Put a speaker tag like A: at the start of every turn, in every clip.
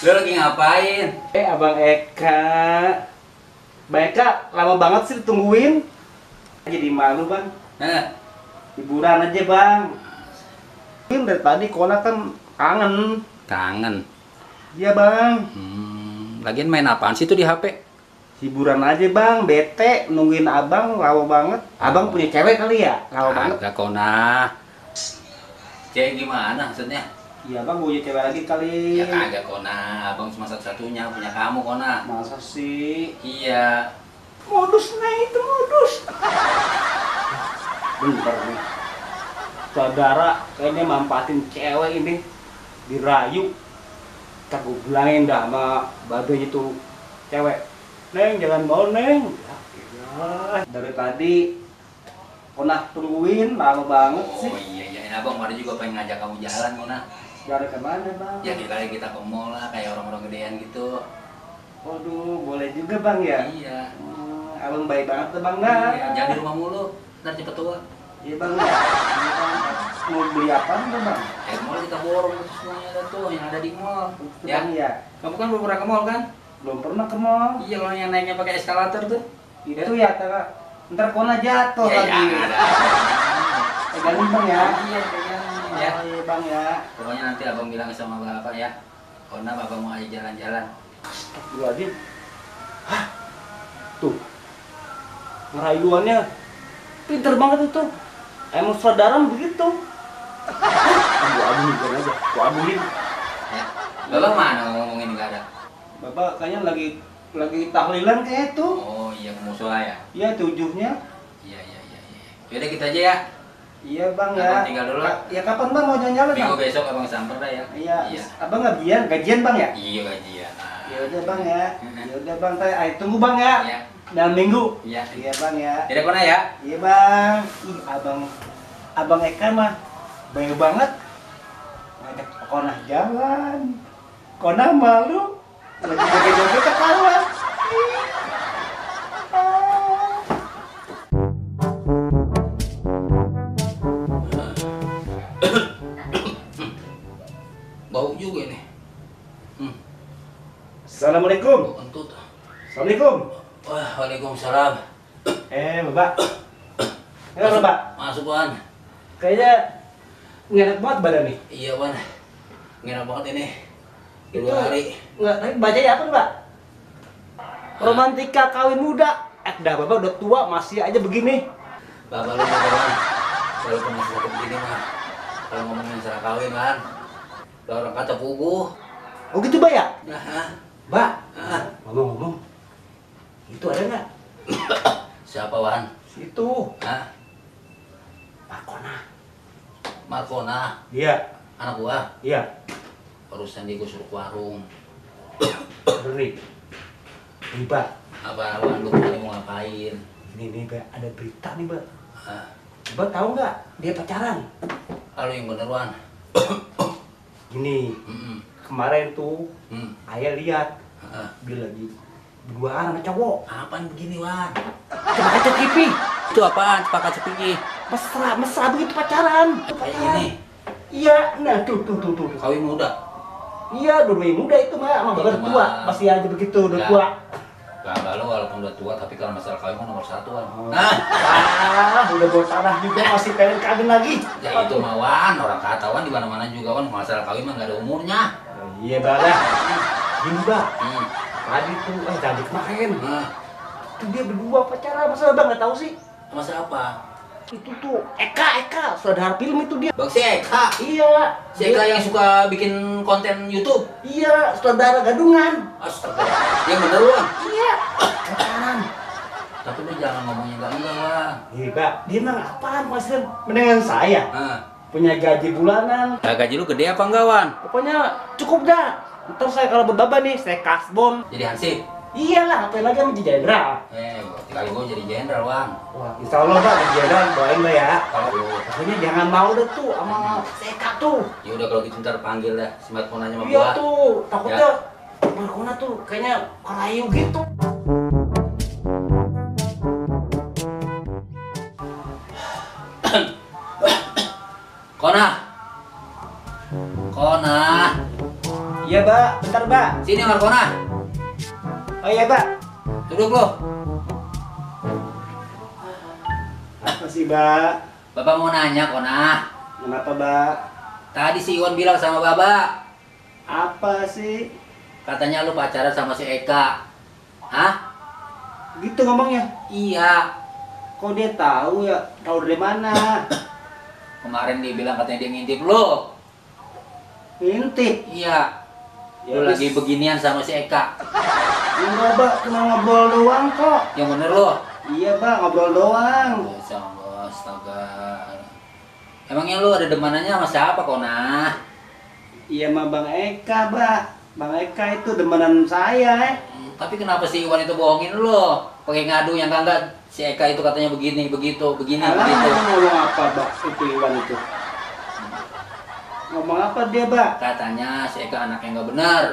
A: Lu lagi ngapain?
B: Abang Eka. Bang Eka, lama banget sih ditungguin. Jadi malu bang. Hiburan aja bang. Dari tadi Kona kan kangen.
A: Kangen?
B: Iya bang.
A: Lagian main apaan sih tuh di HP?
B: Hiburan aja bang, bete nungguin abang lama banget. Abang punya cewek kali ya? Lama banget.
A: Agak Kona. Cewek gimana maksudnya?
B: Iya bang, punya cewek lagi kali.
A: Ya kagak Kona, abang cuma satu-satunya punya kamu Kona.
B: Masa sih?
A: Iya.
B: Modusnya itu modus. Bentar nih. Saudara kayaknya manfaatin cewek ini. Dirayu. Ntar gue bilangin dah sama babe itu cewek. Neng, jangan mau Neng. Ya, dari tadi Kona tungguin lama banget sih.
A: Oh iya, abang kemarin juga pengen ngajak kamu jalan Kona.
B: Jalan kemana bang?
A: Ya kali kita ke mall lah, kayak orang-orang gedean gitu.
B: Waduh, boleh juga bang ya?
A: Iya.
B: Abang baik banget tuh bang dah.
A: Iya, jangan di rumah mulu, ntar cepet tua.
B: Iya bang ya. Mau beli apa nih bang?
A: Mall kita borong itu semuanya ada tuh, yang ada di mall.
B: Ya. Ya.
A: Kamu kan belum pernah ke mall kan?
B: Belum pernah ke mall.
A: Iya, kalau yang naiknya pakai eskalator tuh.
B: Itu ya, ntar Kona jatuh
A: Ya,
B: lagi.
A: jangan ada.
B: Pegangin bang ya.
A: Iya, pegangin ya.
B: Oh, iya bang ya.
A: Pokoknya nanti abang bilang sama bapak ya. Kona bapak mau aja jalan-jalan.
B: Astagfirullahaladzim. Hah? Tuh. Ngerayuannya pinter banget itu. Emang saudara begitu. Gua abuin aja. Gua abuin.
A: Ya. Bapak mana ngomongin nggak ada?
B: Bapak kayaknya lagi tahlilan kayak itu.
A: Oh iya, ke musola ya?
B: Iya, tujuhnya.
A: Iya. Yaudah kita aja ya.
B: Iya bang ya.
A: Abang tinggal dulu.
B: Ya kapan bang mau jalan-jalan bang?
A: Minggu besok abang samper dah ya.
B: Iya. Abang gajian bang ya?
A: Iya gajian.
B: Ya udah bang ya. Ya udah bang, ayo tunggu bang ya.
A: Iya.
B: Dalam minggu.
A: Iya.
B: Iya bang ya.
A: Tidak Kona ya?
B: Iya bang. Ih abang Eka mah baik banget. Ngajak Kona jalan. Kona malu. Lagi joget-joget ketawa.
A: Bau juga ini.
B: Assalamualaikum.
A: Kentut.
B: Assalamualaikum.
A: Wah, waalaikumsalam.
B: Bapak. Bapak.
A: Masuk Wan.
B: Kayaknya ngenak banget badan nih.
A: Iya Wan. Enak banget ini.
B: Itu
A: 2 hari.
B: Nggak, bacanya apa Mbak? Romantika kawin muda. Dah Bapak udah tua masih aja begini.
A: Bapak lu Wan. Walaupun masih sakit begini mah. Kalau ngomongin masalah kawin Wan. Udah orang kata puguh.
B: Oh gitu Mbak ya?
A: Nah,
B: Mbak, ngomong-ngomong. Itu ada nggak?
A: siapa Wan?
B: Situ.
A: Hah?
B: Markona.
A: Markona.
B: Iya.
A: Anak gua.
B: Iya.
A: Barusan dia gua suruh ke warung.
B: Beri. Ini Mbak.
A: Apa Wan, lu mau ngapain?
B: Ini Mbak, ada berita nih Mbak.
A: Hah?
B: Mbak tahu nggak? Dia pacaran.
A: Lalu yang bener Wan.
B: Gini, kemarin tuh ayah lihat
A: Heeh.
B: dia lagi berduaan sama cowok.
A: Apaan begini Wan?
B: Coba kaca TV.
A: Itu apaan? Pakai cepiki.
B: Mesra begitu pacaran.
A: Kayak gini.
B: Iya, nah tuh.
A: Kawin muda.
B: Iya, dulu muda itu mah, sama bapak
A: Itu
B: tua,
A: mah.
B: masih aja begitu, udah
A: Ya.
B: tua.
A: Gak lo walaupun udah tua, tapi kalau masalah kawin kan nomor 1 Wan.
B: Oh.
A: Nah,
B: Udah bawa tanah juga masih pengen kawin lagi.
A: ya itu mah Wan, orang kata Wan di mana-mana juga Wan, masalah kawin mah gak ada umurnya.
B: Iya, Bang. Gini, Bang.
A: Hmm.
B: Tadi tuh, tadi kemarin.
A: Nah,
B: Itu dia berdua pacaran, masa Bang nggak tahu sih?
A: masa apa?
B: Itu tuh Eka, saudara film itu dia.
A: Bang si Eka.
B: Iya.
A: Si Eka yang suka bikin konten YouTube.
B: Iya, saudara gadungan.
A: Astaga, yang bener Wan.
B: Iya. Pacaran.
A: Tapi lu jangan ngomongnya enggak Wan.
B: Iya, Pak. Dia emang apaan, Mas? Mendingan saya.
A: Nah,
B: Punya gaji bulanan.
A: gaji lu gede apa enggak Wan?
B: Pokoknya cukup dah. Ntar saya kalau berbaba nih, saya kasbon.
A: Jadi hansip.
B: Iyalah, apa lagi sama jenderal.
A: Kali gua jadi jenderal Wan.
B: Wah, insya Allah Pak, jadi jenderal, doain Mbak ya.
A: Kalau lu,
B: Pokoknya jangan mau deh tuh sama Seka tuh.
A: ya udah kalau gitu ntar panggil dah si Markonanya sama
B: Iya
A: gua.
B: tuh, takutnya Markona tuh kayaknya kerayu gitu.
A: Kona. Kona.
B: Iya, Mbak. Bentar, Mbak.
A: Sini Markona.
B: Oh iya, Mbak.
A: Duduk lo.
B: Apa sih, Mbak?
A: Bapak mau nanya, Kona.
B: Kenapa, Mbak?
A: Tadi si Iwan bilang sama Bapak,
B: Apa sih?
A: katanya lu pacaran sama si Eka. Hah?
B: Gitu ngomongnya.
A: Iya.
B: Kok dia tahu ya? Tahu dari mana?
A: Kemarin dia bilang katanya dia ngintip lu.
B: Intip.
A: Iya.
B: Ya,
A: Lu
B: terus-
A: lagi beginian sama si Eka.
B: Enggak, Mbak. Cuma ngobrol doang kok.
A: Yang bener lu.
B: Iya, Mbak. Ngobrol doang.
A: Bisa Allah, astaga. Emangnya lu ada demanannya sama siapa, Kona?
B: Iya, sama Bang Eka, Mbak. Bang Eka itu demenan saya.
A: Tapi kenapa si Iwan itu bohongin lu? Pakai ngadu yang enggak si Eka itu katanya begini, begitu, begini,
B: Alah,
A: begitu.
B: ngomong apa, Mbak? Itu Iwan itu. Ngomong apa dia, Mbak?
A: Katanya si Eka anaknya nggak benar,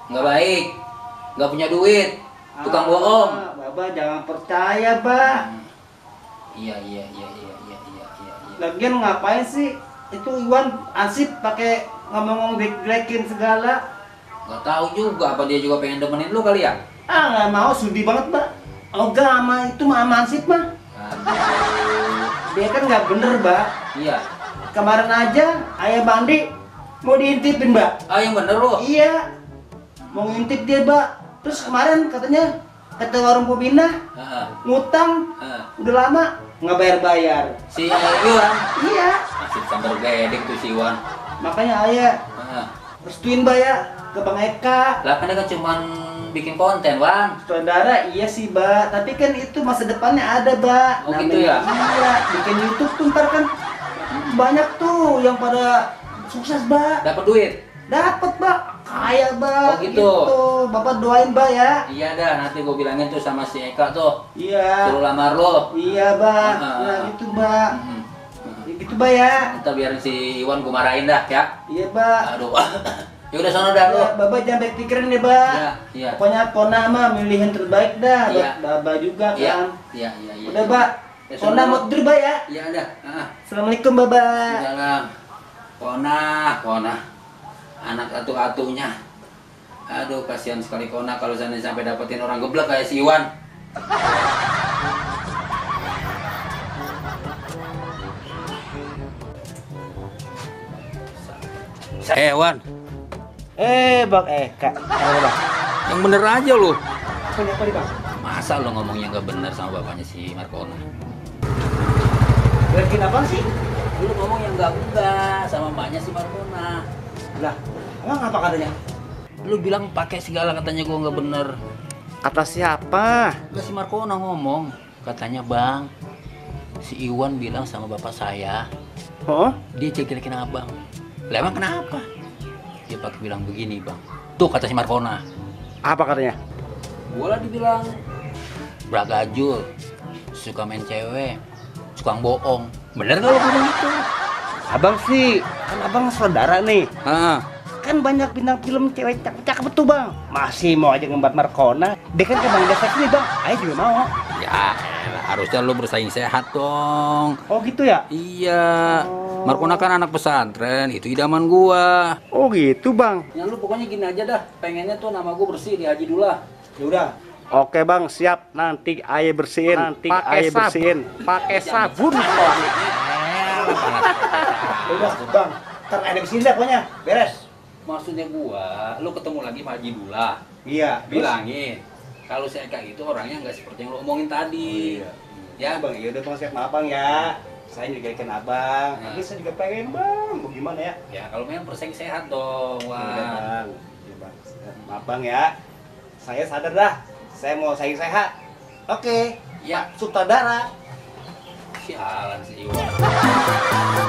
A: nggak baik, nggak punya duit, tukang bohong.
B: Bapak jangan percaya, Mbak.
A: Iya, iya, iya, iya, iya, iya, iya, iya.
B: Lagian ngapain sih? Itu Iwan asik pakai ngomong-ngomong jelek-jelekin segala.
A: Nggak tahu juga apa dia juga pengen demenin lu kali ya?
B: Ah, nggak mau, sudi banget, Mbak. Ogah sama itu mah Ansip mah.
A: Aduh.
B: Dia kan nggak bener, Mbak.
A: Iya.
B: Kemarin aja ayah Bandi mau diintipin, Mbak.
A: Ah, yang bener lu.
B: Iya, mau ngintip dia, Mbak. Terus kemarin katanya kata warung pemindah
A: Heeh,
B: ngutang
A: heeh.
B: udah lama nggak bayar-bayar.
A: Si Iwan
B: Iya,
A: asik sambar gedek tuh si Iwan.
B: makanya ayah
A: Heeh.
B: restuin, Mbak ya ke Bang Eka.
A: Lah kan dia kan cuman bikin konten, Wan.
B: Saudara, iya sih, Mbak. Tapi kan itu masa depannya ada, Mbak.
A: Oh, gitu ya?
B: Iya, bikin YouTube tuh ntar kan banyak tuh yang pada sukses, Mbak.
A: Dapat duit.
B: Dapat, Mbak. Kaya, Mbak.
A: Oh, gitu.
B: Bapak doain, Mbak ya.
A: Iya dah, nanti gue bilangin tuh sama si Eka tuh.
B: Iya.
A: Suruh lamar lo.
B: Iya, Mbak.
A: Ah.
B: Nah, gitu, Mbak.
A: Mhm.
B: Ya, gitu, Mbak ya.
A: Ntar biarin si Iwan gue marahin dah ya.
B: Iya, Mbak.
A: Aduh. Ya udah sono dah lu.
B: Ya, Bapak jangan baik pikiran ya, Mbak.
A: Iya, iya.
B: Pokoknya Kona mah milih yang terbaik dah.
A: Iya.
B: Buat Bapak juga
A: Iya,
B: kan.
A: iya, iya, iya.
B: Udah, Mbak.
A: Ya, sono
B: Kona
A: lu.
B: mau tidur, Mbak ya.
A: Iya dah. Heeh.
B: Assalamualaikum, Bapak.
A: Dalam. Kona. Anak atu-atunya. Aduh, kasihan sekali Kona kalau seandainya sampai dapetin orang geblek kayak si Iwan. Wan,
B: Bang Eka. Halo, Bang.
A: yang bener aja lu.
B: Apa nih, Bang?
A: Masa lo ngomongnya nggak bener sama bapaknya si Markona?
B: Bikin apa sih?
A: Lu ngomong yang enggak sama mbaknya si Markona.
B: Lah, emang apa katanya?
A: Lu bilang pakai segala katanya gua nggak bener.
B: Kata siapa?
A: Lah si Markona ngomong, katanya bang, si Iwan bilang sama bapak saya,
B: Oh?
A: dia jelek-jelekin abang. Lah emang kenapa? Dia pakai bilang begini bang. Tuh kata si Markona.
B: Apa katanya?
A: Gua lah dibilang bragajul, suka main cewek, suka bohong. Bener nggak lu ngomong gitu?
B: Abang sih, kan abang saudara nih.
A: Ah.
B: Kan banyak bintang film cewek cakep-cakep tuh, Bang. Masih mau aja ngembat Markona. Dia kan ke Bang Desa sini, Bang. Ayo juga mau.
A: Ya, elah, harusnya lu bersaing sehat dong.
B: Oh gitu ya?
A: Iya. Markona kan anak pesantren, itu idaman gua.
B: Oh gitu, Bang.
A: Ya lu pokoknya gini aja dah, pengennya tuh nama gua bersih di Haji Dullah.
B: Ya udah. Oke, Bang, siap. Nanti ayah bersihin. Pakai sabun. Udah, Bang. Ntar ada kesini dah pokoknya. Beres.
A: Maksudnya gua, lu ketemu lagi sama Haji Dullah.
B: Iya.
A: Bilangin, kalau si Eka itu orangnya nggak seperti yang lu omongin tadi.
B: Iya.
A: Ya,
B: Bang, iya udah Bang, siap maaf Bang ya. Saya juga ikan abang.
A: Nah.
B: Tapi saya juga pengen Bang. Mau gimana ya?
A: ya kalau memang bersaing sehat dong,
B: Iya,
A: wah.
B: Bang. Iya, Bang. Maaf Bang ya. Saya sadar dah. Saya mau saing sehat. Oke.
A: Ya,
B: Sutradara.
A: sialan si Iwan.